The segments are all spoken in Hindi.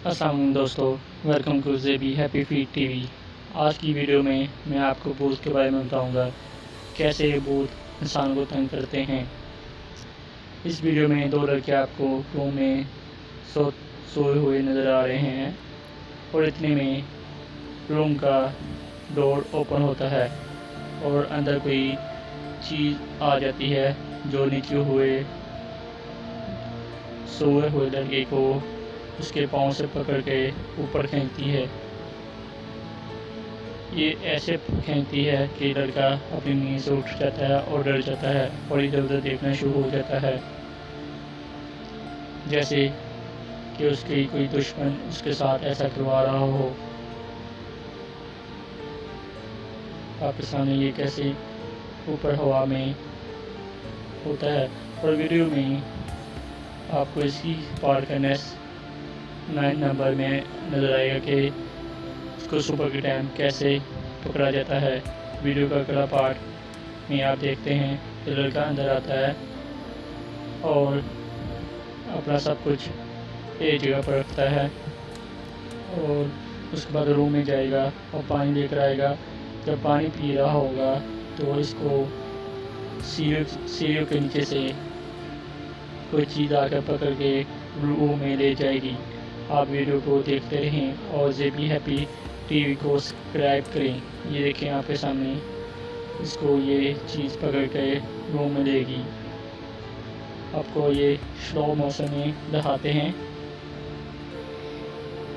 अस्सलाम दोस्तों, वेलकम टू ज़ेबी हैप्पी फीट टीवी। आज की वीडियो में मैं आपको भूत के बारे में बताऊंगा, कैसे ये भूत इंसान को तंग करते हैं। इस वीडियो में दो लड़के आपको रूम में सोए हुए नज़र आ रहे हैं और इतने में रूम का डोर ओपन होता है और अंदर कोई चीज़ आ जाती है जो नीचे सोए हुए लड़के को उसके पाँव से पकड़ के ऊपर खींचती है। ये ऐसे खींचती है कि लड़का अपनी नींद से उठ जाता है और डर जाता है और इधर उधर देखना शुरू हो जाता है, जैसे कि उसकी कोई दुश्मन उसके साथ ऐसा करवा रहा हो। आपके सामने ये कैसे ऊपर हवा में होता है और वीडियो में आपको इसी पार्ट का नेक्स्ट 9 नंबर में नज़र आएगा कि उसको सुबह के टाइम कैसे पकड़ा जाता है। वीडियो का अगला पार्ट में आप देखते हैं कि लड़का अंदर आता है और अपना सब कुछ एक जगह पर रखता है और उसके बाद रूम में जाएगा और पानी लेकर आएगा। जब पानी पी रहा होगा तो इसको सीढ़ियों के नीचे से कोई चीज़ आकर पकड़ के रूम में ले जाएगी। आप वीडियो को देखते रहें और ज़ेबी हैप्पी टीवी को सब्सक्राइब करें। ये देखें आपके सामने इसको ये चीज़ पकड़ के रूम में लेगी। आपको ये स्लो मोशन में दिखाते हैं।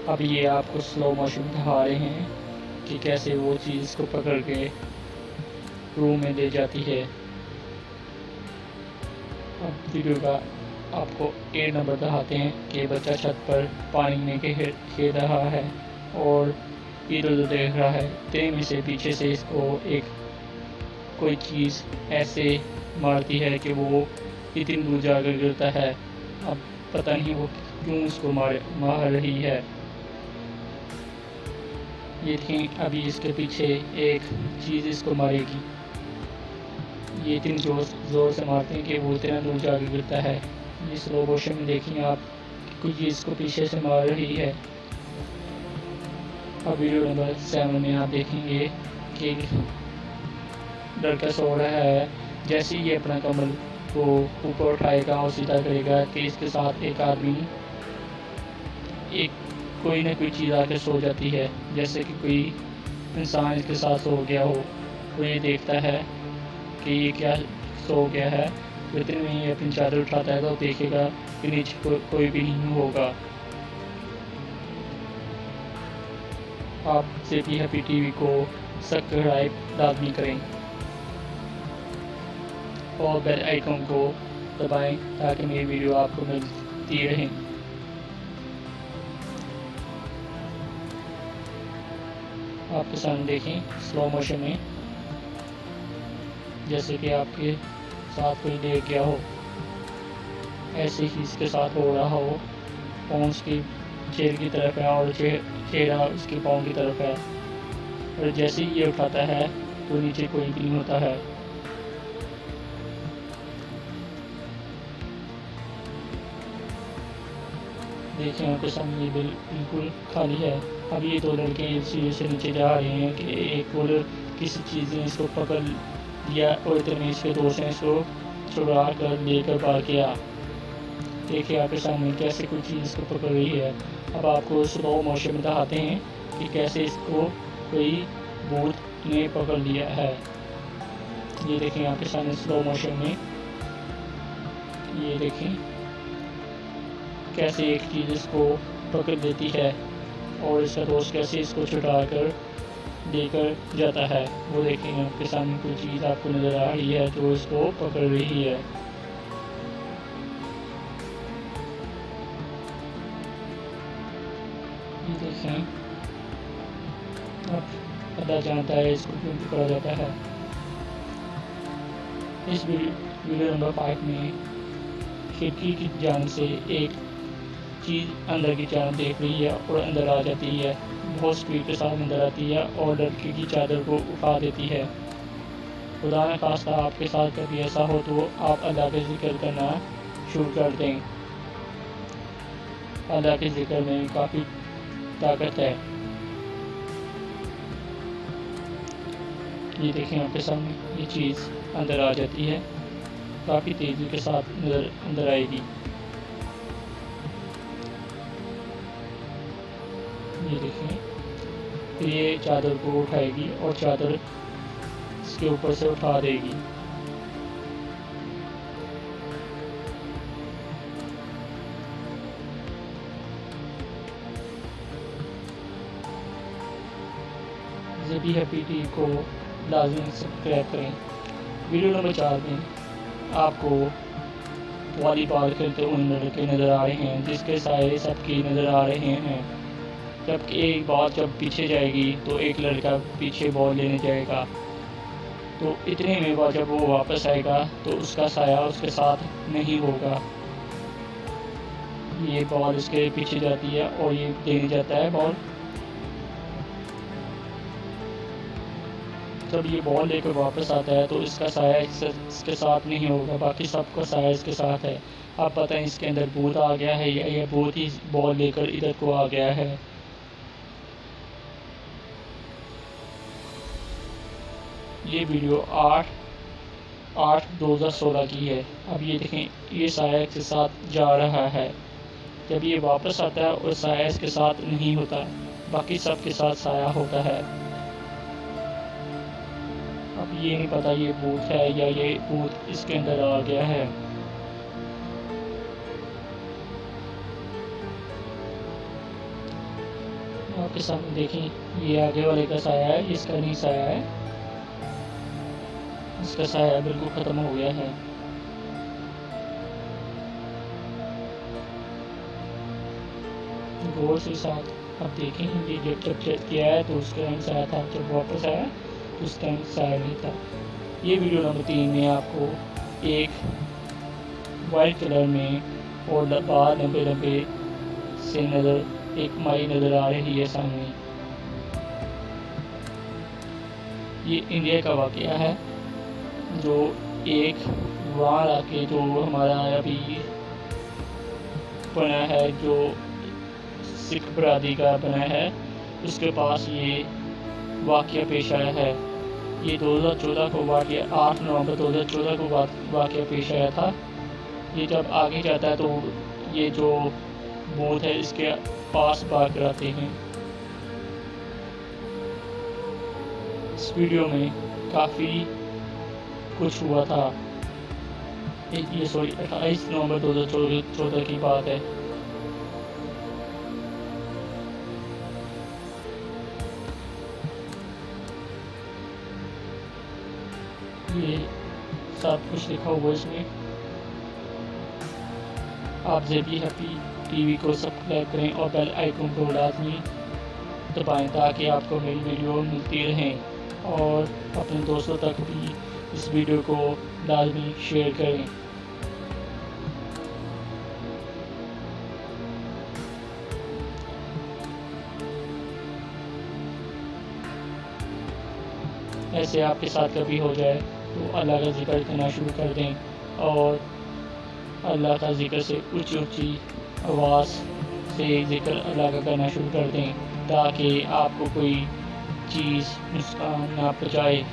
अब ये आपको स्लो मोशन दिखा रहे हैं कि कैसे वो चीज़ को पकड़ के रूम में ले जाती है। अब वीडियो का आपको 8 नंबर दिखाते हैं कि बच्चा छत पर पानी में खेल रहा है और इधर उधर देख रहा है। इतने में से पीछे से इसको एक कोई चीज़ ऐसे मारती है कि वो इतनी दूर जाकर गिरता है। अब पता नहीं वो क्यों उसको मार रही है। ये देखें, अभी इसके पीछे एक चीज़ इसको मारेगी। ये इतनी जोर से मारते हैं कि वो इतना दूर जाकर गिरता है। ये स्लो मोशन में देखिए आप, कोई चीज़ को पीछे से मार रही है। अब वीडियो नंबर 7 में आप देखेंगे कि लड़का सो रहा है। जैसे ही ये अपना कमर को ऊपर उठाएगा और सीधा करेगा कि इसके साथ एक आदमी कोई ना कोई चीज़ आकर सो जाती है, जैसे कि कोई इंसान इसके साथ सो गया हो। वो ये देखता है कि ये क्या सो गया है। इतने में ये अपनी चादर उठाता है तो देखेगा कि नीचे कोई भी नहीं होगा। आप ज़ेबी हैप्पी टीवी को सब्सक्राइब लाजमी करें और बेल आइकन को दबाएं ताकि मेरी वीडियो आपको मिलती रहे। आपके सामने देखें स्लो मोशन में, जैसे कि आपके साथ कोई लेट गया हो, ऐसे ही इसके साथ हो रहा हो। पाँव उसकी चेहरे की तरफ है और चेहरा उसके पाँव की तरफ है और जैसे ही ये उठाता है तो नीचे कोई भी नहीं होता है। देखें आपके सामने बिल्कुल खाली है। अब ये दो लड़के सीढ़ी से नीचे जा रहे हैं कि एक और किसी चीज़ ने इसको पकड़ लिया और इतने इसके दोस्त ने इसको छुड़ा कर लेकर भाग गया। देखिए आपके सामने कैसे कोई चीज़ इसको पकड़ रही है। अब आपको स्लो मोशन में दिखाते हैं कि कैसे इसको कोई भूत ने पकड़ लिया है। ये देखें आपके सामने स्लो मोशन में, ये देखें कैसे एक चीज़ इसको पकड़ लेती है और इसका दोस्त कैसे इसको छुड़ा कर लेकर जाता है। वो देखेंगे आपके सामने कोई चीज़ आपको नज़र आ रही है जो इसको पकड़ रही है। ये देखें, अब पता चलता है इसको क्यों पकड़ा जाता है। इस वीडियो नंबर 5 में खिड़की की जान से एक चीज़ अंदर की जान देख रही है और अंदर आ जाती है। बहुत स्पीड के साथ अंदर आती है और लड़की की चादर को उठा देती है। खुदा न खास्ता आपके साथ कभी ऐसा हो तो आप अल्लाह का जिक्र करना शुरू कर दें। अल्लाह के जिक्र में काफ़ी ताकत है। ये देखें आपके सामने, ये चीज़ अंदर आ जाती है, काफ़ी तेज़ी के साथ अंदर आएगी। ये देखें, फिर ये चादर को उठाएगी और चादर इसके ऊपर से उठा देगी। ज़ेबी हैप्पी टीवी को लाजमी सब्सक्राइब करें। वीडियो नंबर 4 में आपको वॉलीबॉल खेलते हुए लड़के नज़र आ रहे हैं, जिसके सारे सबकी नज़र आ रहे हैं। जबकि एक बॉल जब पीछे जाएगी तो एक लड़का पीछे बॉल लेने जाएगा, तो इतने में जब वो वापस आएगा तो उसका साया उसके साथ नहीं होगा। ये बॉल इसके पीछे जाती है और ये देने जाता है बॉल। जब ये बॉल लेकर वापस आता है तो इसका साया इसके साथ नहीं होगा, बाकी सबका साया इसके साथ है। आप पता है इसके अंदर भूत आ गया है या ये भूत ही बॉल लेकर इधर को आ गया है। ये वीडियो 8/8/2016 की है। अब ये देखें, ये साया के साथ जा रहा है। जब ये वापस आता है और साया इसके साथ नहीं होता, बाकी सबके साथ साया होता है। अब ये नहीं पता ये भूत है या ये भूत इसके अंदर आ गया है। आपके सामने देखें, ये आगे वाले का साया है, इसका नहीं साया है। इसका साया बिल्कुल ख़त्म हो गया है। गौर से साथ अब देखें, ये जब चेक किया है तो उसका रंग साया था, जब वापस आया तो उसका रंग साया नहीं था। ये वीडियो नंबर 3 में आपको एक वाइट कलर में और बाल लंबे लंबे से एक माई नज़र आ रही है सामने। ये इंडिया का वाक़या है, जो एक वहाँ आके जो हमारा अभी बना है, जो सिख बरादरी का बना है, उसके पास ये वाक़या पेश आया है। ये 2014 को वाक़या 8 नवंबर 2014 को वाक़या पेश आया था। ये जब आगे जाता है तो ये जो भूत है इसके पास भाग कराते हैं। इस वीडियो में काफ़ी कुछ हुआ था। ये 28 नवंबर 2014 की बात है। ये सब कुछ लिखा हुआ है इसमें। आप ज़ेबी हैप्पी टीवी को सब्सक्राइब करें और बेल आइकन को लाजमी दबाएं ताकि आपको मेरी वीडियो मिलती रहें, और अपने दोस्तों तक भी इस वीडियो को लाजमी शेयर करें। ऐसे आपके साथ कभी हो जाए तो अल्लाह का जिक्र करना शुरू कर दें और अल्लाह का जिक्र से ऊंची ऊंची आवाज़ से जिक्र अल्लाह का करना शुरू कर दें, ताकि आपको कोई चीज़ नुकसान ना पहुँचाए।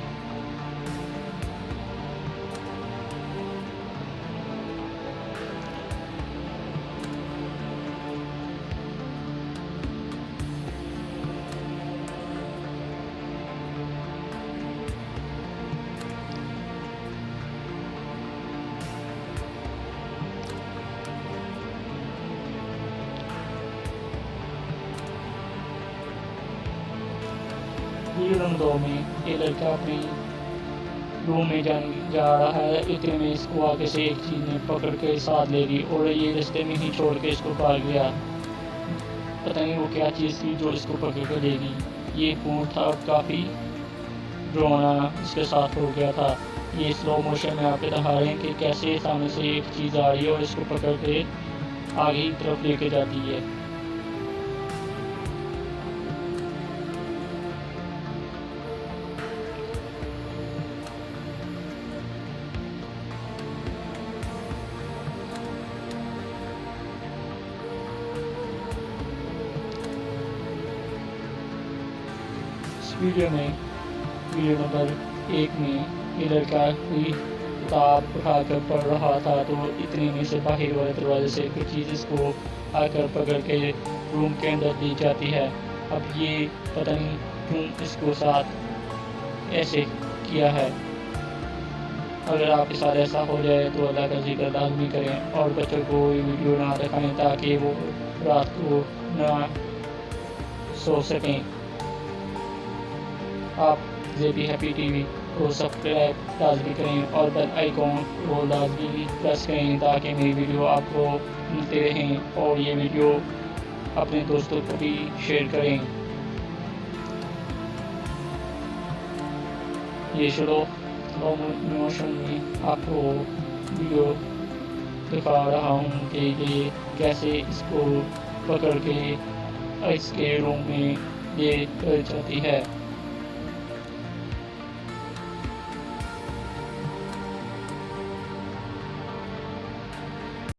वीडियो नंबर 2 में ये लड़का अपने रूम में जा रहा है, इतने में इसको आगे से एक चीज़ ने पकड़ के साथ ले ली और ये रास्ते में ही छोड़ के इसको भाग गया। पता नहीं वो क्या चीज़ थी जो इसको पकड़ के ले गई। ये खून था, काफ़ी डरावना इसके साथ हो गया था। ये स्लो मोशन में आपके दिखा रहे हैं कि कैसे सामने से एक चीज़ आ रही है और इसको पकड़ के आगे की तरफ लेके जाती है। वीडियो नंबर 1 में ये लड़का कोई किताब उठाकर पढ़ रहा था, तो इतने में से बाहर वाले दरवाजे से कुछ चीज़ इसको आकर पकड़ के रूम के अंदर दी जाती है। अब ये पता नहीं क्यों इसको साथ ऐसे किया है। अगर आपके साथ ऐसा हो जाए तो अल्लाह का जिक्र लाज़मी करें और बच्चों को ये वीडियो ना दिखाएं ताकि वो रात को ना सो सकें। आप ज़ेबी हैप्पी टीवी को सब्सक्राइब लाज़मी करें और बेल आइकॉन को लाज़मी प्रेस करें ताकि मेरी वीडियो आपको मिलते रहें और ये वीडियो अपने दोस्तों को भी शेयर करें। ये स्लो मोशन में आपको वीडियो दिखा रहा हूँ कि ये कैसे इसको पकड़ के इसके रूम में ले जाती है।